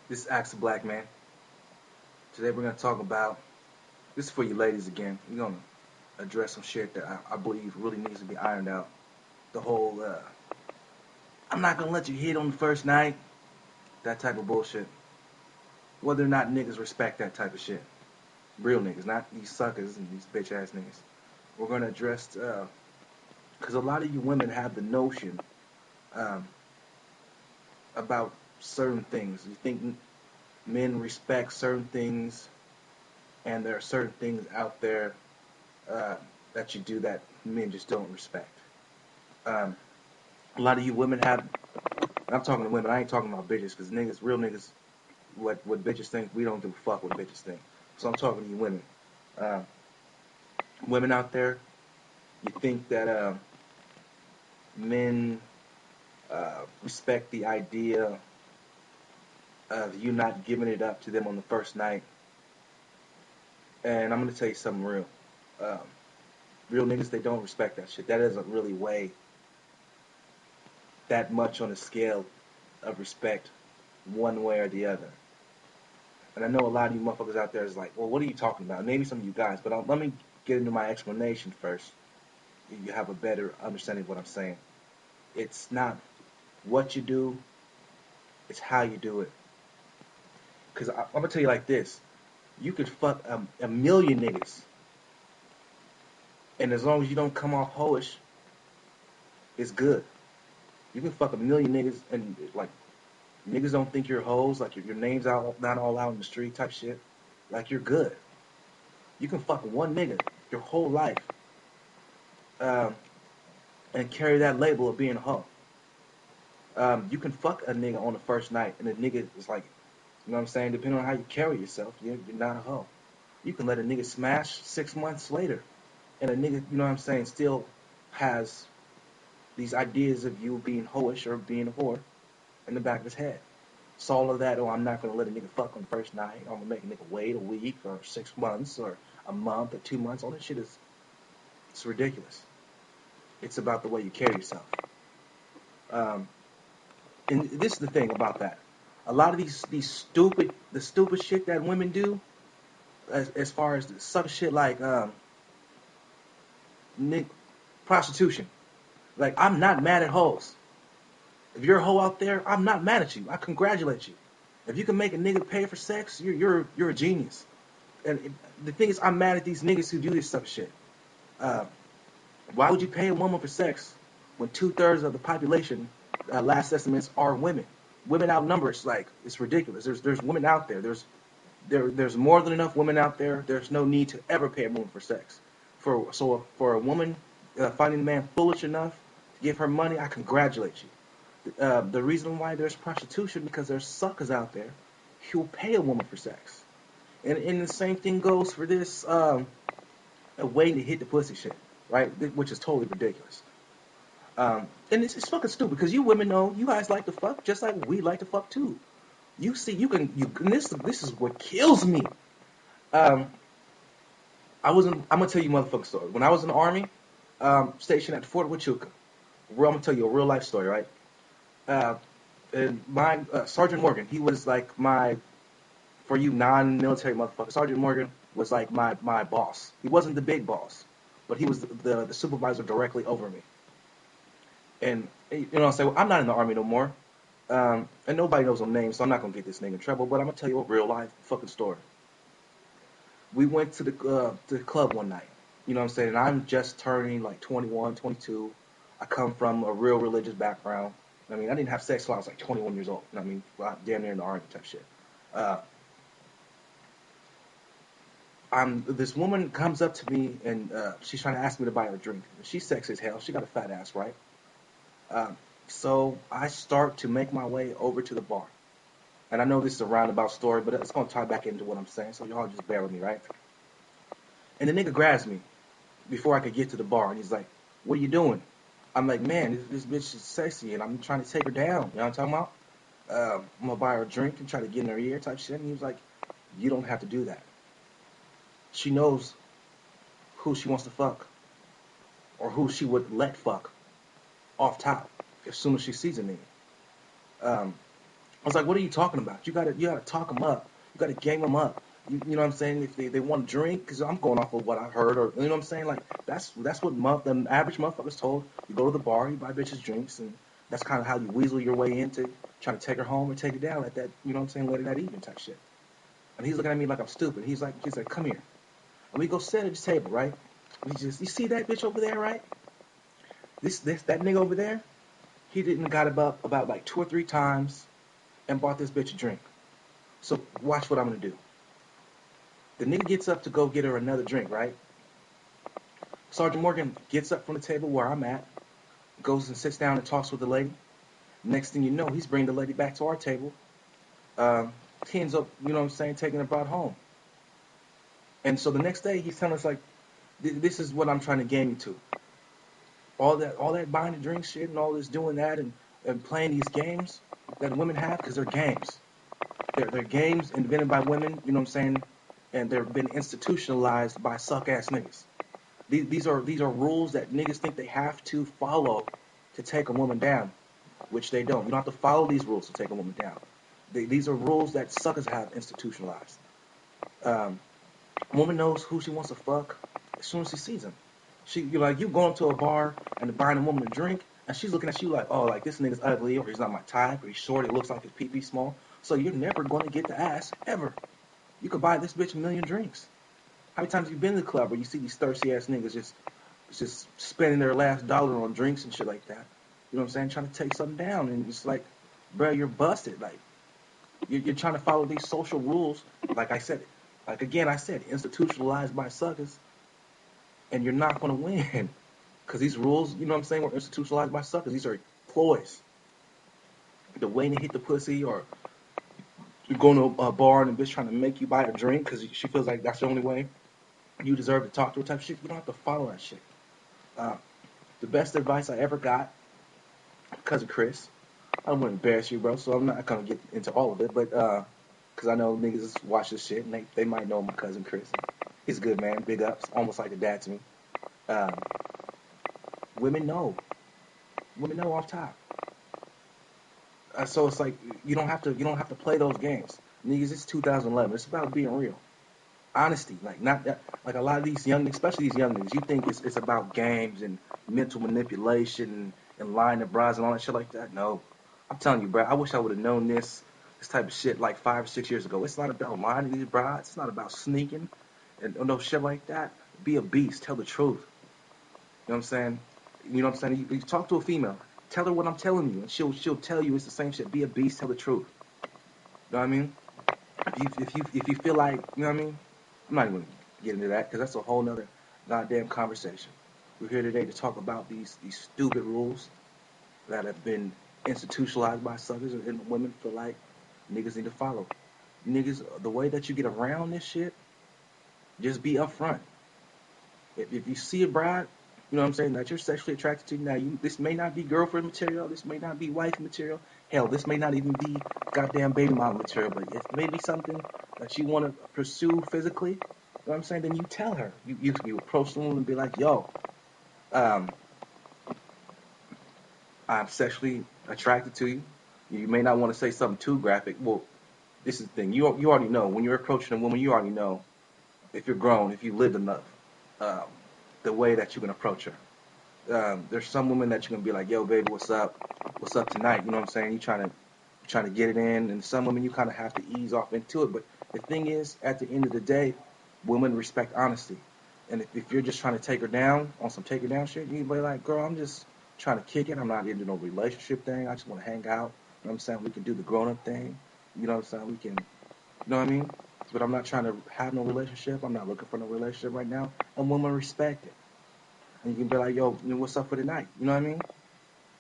This is Axe the Black Man. Today we're going to talk about, this is for you ladies again. We're going to address some shit that I believe really needs to be ironed out. The whole, I'm not going to let you hit on the first night, that type of bullshit. Whether or not niggas respect that type of shit. Real niggas, not these suckers and these bitch ass niggas. We're going to address, because a lot of you women have the notion um, about certain things. You think men respect certain things, and there are certain things out there uh, that you do that men just don't respect. Um, a lot of you women have, and I'm talking to women, I ain't talking about bitches, because niggas, real niggas, what bitches think, we don't give a fuck what bitches think. So I'm talking to you women. Uh, Women out there, you think that men respect the idea of you not giving it up to them on the first night. And I'm going to tell you something real. Um, Real niggas, they don't respect that shit. That doesn't really weigh that much on the scale of respect one way or the other. And I know a lot of you motherfuckers out there is like, well, what are you talking about? Maybe some of you guys, but let me get into my explanation first. You have a better understanding of what I'm saying. It's not what you do, it's how you do it. Because I'm going to tell you like this. You could fuck a million niggas, and as long as you don't come off hoish, it's good. You can fuck a million niggas, and like, niggas don't think you're hoes, like your name's out, not all out in the street type shit. Like, you're good. You can fuck one nigga your whole life, um, and carry that label of being a hoe. You can fuck a nigga on the first night, and the nigga is like, you know what I'm saying? Depending on how you carry yourself, you're not a hoe. You can let a nigga smash 6 months later, and a nigga, you know what I'm saying, still has these ideas of you being hoish or being a whore in the back of his head. So all of that, oh, I'm not going to let a nigga fuck on the first night. I'm going to make a nigga wait a week or 6 months or a month or 2 months. All that shit is, it's ridiculous. It's about the way you carry yourself. Um, and this is the thing about that. A lot of these stupid shit that women do, as far as the sucker shit like prostitution. Like, I'm not mad at hoes. If you're a hoe out there, I'm not mad at you. I congratulate you. If you can make a nigga pay for sex, you're a genius. And the thing is, I'm mad at these niggas who do this stuff shit. Uh, why would you pay a woman for sex when 2/3 of the population, last estimates, are women? Women outnumber us, like, it's ridiculous. There's women out there. There's more than enough women out there. There's no need to ever pay a woman for sex. For a woman finding a man foolish enough to give her money, I congratulate you. The reason why there's prostitution because there's suckers out there who'll pay a woman for sex. And the same thing goes for this a way to hit the pussy shit, right? Which is totally ridiculous. And it's fucking stupid because you women know you guys like to fuck just like we like to fuck too. You see, and this is what kills me. Um, I'm gonna tell you a motherfucking story. When I was in the army, stationed at Fort Huachuca, I'm gonna tell you a real life story, right? Uh, and my Sergeant Morgan, he was like my, for you non-military motherfuckers, Sergeant Morgan was like my boss. He wasn't the big boss, but he was the supervisor directly over me. And you know, I say, well, I'm not in the army no more, and nobody knows my name, so I'm not gonna get this nigga in trouble. But I'm gonna tell you a real life fucking story. We went to the club one night. You know what I'm saying? And I'm just turning like 21, 22. I come from a real religious background. I mean, I didn't have sex till I was like 21 years old. You know what I mean? Well, damn near in the army type shit. Uh, this woman comes up to me and she's trying to ask me to buy her a drink. She's sexy as hell. She got a fat ass, right? Um, so I start to make my way over to the bar. And I know this is a roundabout story, but it's going to tie back into what I'm saying, so y'all just bear with me, right? And the nigga grabs me before I could get to the bar, and he's like, what are you doing? I'm like, man, this bitch is sexy, and I'm trying to take her down. You know what I'm talking about? I'm going to buy her a drink and try to get in her ear type shit. And he was like, you don't have to do that. She knows who she wants to fuck or who she would let fuck off top as soon as she sees a nigga. Um, was like, what are you talking about? You gotta talk them up. You gotta game them up. You know what I'm saying? If they want to drink, because I'm going off of what I heard, or you know what I'm saying? Like that's what the average motherfucker's told. You go to the bar, you buy bitches drinks, and that's kind of how you weasel your way into trying to take her home or take her down at that. You know what I'm saying? Later that evening type shit. And he's looking at me like I'm stupid. He's like, come here. And we go sit at this table, right? You see that bitch over there, right? That nigga over there, he didn't got about like 2 or 3 times and bought this bitch a drink. So watch what I'm gonna do. The nigga gets up to go get her another drink, right? Sergeant Morgan gets up from the table where I'm at, goes and sits down and talks with the lady. Next thing you know, he's bringing the lady back to our table. He ends up, you know what I'm saying, taking her brought home. And so the next day, he's telling us like, this is what I'm trying to game you to. All that buying the drink shit and all this doing that and playing these games that women have, because they're games. They're games invented by women, you know what I'm saying, and they've been institutionalized by suck ass niggas. These are rules that niggas think they have to follow to take a woman down, which they don't. You don't have to follow these rules to take a woman down. These are rules that suckers have institutionalized. A woman knows who she wants to fuck as soon as she sees him. You're like, you going to a bar and buying a woman a drink, and she's looking at you like, oh, like this nigga's ugly, or he's not my type, or he's short, it looks like his pee-pee small. So you're never going to get the ass, ever. You could buy this bitch a million drinks. How many times have you been to the club where you see these thirsty ass niggas just spending their last dollar on drinks and shit like that? You know what I'm saying? Trying to take something down, and it's like, bro, you're busted. Like, you're trying to follow these social rules, like I said, institutionalized by suckers, and you're not going to win. Because these rules, you know what I'm saying, were institutionalized by suckers. These are ploys. The way to hit the pussy, or you're going to a bar and a bitch trying to make you buy a drink because she feels like that's the only way you deserve to talk to her type of shit. You don't have to follow that shit. The best advice I ever got, cousin Chris, I don't want to embarrass you, bro, so I'm not going to get into all of it, but because I know niggas watch this shit, and they might know my cousin Chris. He's a good man, big ups, almost like a dad to me. Women know. Women know off top. So it's like you don't have to play those games. Niggas, it's 2011. It's about being real. Honesty, like not that, like a lot of these young, especially these young niggas, you think it's about games and mental manipulation and lying to bras and all that shit like that. No, I'm telling you, bro. I wish I would have known this type of shit like 5 or 6 years ago. It's not about lying to these bras. It's not about sneaking and no shit like that. Be a beast. Tell the truth. You know what I'm saying? You know what I'm saying? You talk to a female. Tell her what I'm telling you, and she'll tell you it's the same shit. Be a beast. Tell the truth. You know what I mean? If you feel like, you know what I mean? I'm not even gonna get into that because that's a whole nother goddamn conversation. We're here today to talk about these stupid rules that have been institutionalized by suckers, and women feel like niggas need to follow. Niggas, the way that you get around this shit, just be upfront. If you see a bride, you know what I'm saying, that you're sexually attracted to, now this may not be girlfriend material, this may not be wife material, hell, this may not even be goddamn baby mom material, but it may be something that you want to pursue physically, you know what I'm saying, then you tell her. You approach the woman and be like, yo, um, I'm sexually attracted to you. You may not want to say something too graphic. Well, this is the thing. You already know. When you're approaching a woman, you already know, if you're grown, if you lived enough, um, the way that you can approach her. There's some women that you're gonna be like, yo, baby, what's up? What's up tonight? You know what I'm saying? You trying to get it in, and some women you kind of have to ease off into it. But the thing is, at the end of the day, women respect honesty. And if you're just trying to take her down on some take her down shit, you can be like, girl, I'm just trying to kick it. I'm not into no relationship thing. I just want to hang out. You know what I'm saying? We can do the grown up thing. You know what I'm saying? We can, you know what I mean? But I'm not trying to have no relationship. I'm not looking for no relationship right now. And women respect it. And you can be like, yo, what's up for the night? You know what I mean?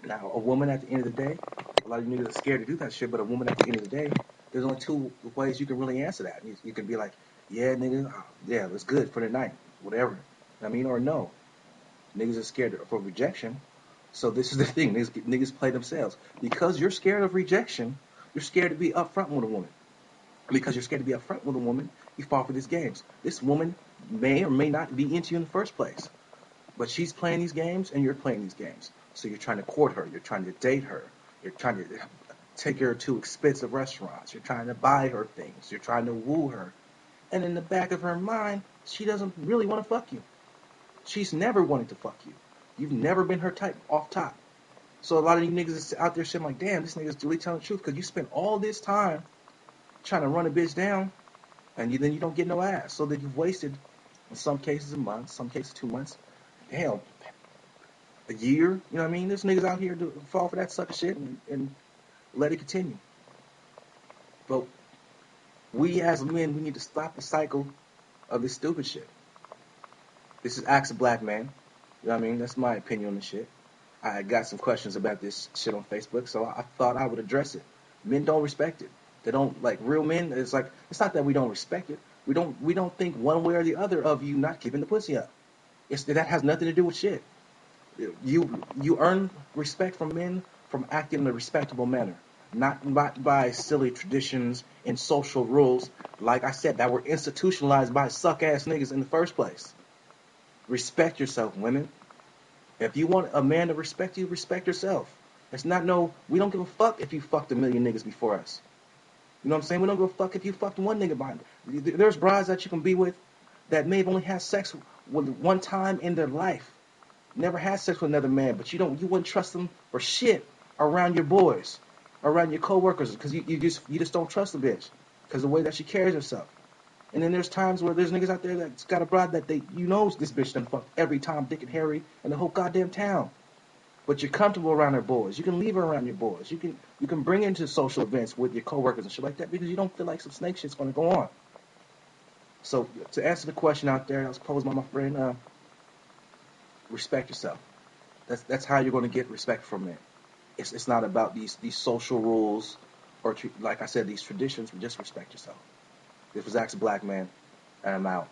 Now, a woman at the end of the day, a lot of you niggas are scared to do that shit, but a woman at the end of the day, there's only two ways you can really answer that. You can be like, yeah, nigga, yeah, it's good for the night, whatever. I mean, or no. Niggas are scared for rejection. So this is the thing. Niggas play themselves. Because you're scared of rejection, you're scared to be upfront with a woman. Because you're scared to be upfront with a woman, you fall for these games. This woman may or may not be into you in the first place. But she's playing these games and you're playing these games. So you're trying to court her. You're trying to date her. You're trying to take her to expensive restaurants. You're trying to buy her things. You're trying to woo her. And in the back of her mind, she doesn't really want to fuck you. She's never wanted to fuck you. You've never been her type off top. So a lot of you niggas is out there saying like, damn, this nigga's really telling the truth because you spent all this time trying to run a bitch down and then you don't get no ass. So that you've wasted, in some cases, a month, some cases 2 months, hell, a year. You know what I mean? There's niggas out here to fall for that sucker shit and let it continue. But we as men, we need to stop the cycle of this stupid shit. This is Axe a Black Man. You know what I mean? That's my opinion on the shit. I got some questions about this shit on Facebook, so I thought I would address it. Men don't respect it. They don't, like, real men. It's like, it's not that we don't respect it. We don't think one way or the other of you not keeping the pussy up. That has nothing to do with shit. You earn respect from men from acting in a respectable manner, not by silly traditions and social rules, like I said, that were institutionalized by suck ass niggas in the first place. Respect yourself, women. If you want a man to respect you, respect yourself. It's not we don't give a fuck if you fucked a million niggas before us. You know what I'm saying? We don't give a fuck if you fucked one nigga behind. There's brides that you can be with that may have only had sex with one time in their life. Never had sex with another man, but you wouldn't trust them for shit around your boys, around your coworkers, because you just don't trust the bitch because of the way that she carries herself. And then there's times where there's niggas out there that's got a bride that this bitch done fucked every Tom, Dick, and Harry in the whole goddamn town. But you're comfortable around her boys. You can leave her around your boys. You can bring her into social events with your coworkers and shit like that because you don't feel like some snake shit's gonna go on. So to answer the question out there that was posed by my friend, respect yourself. That's how you're gonna get respect from men. It's not about these social rules or like I said, these traditions. Just respect yourself. This was Axe Black Man, and I'm out.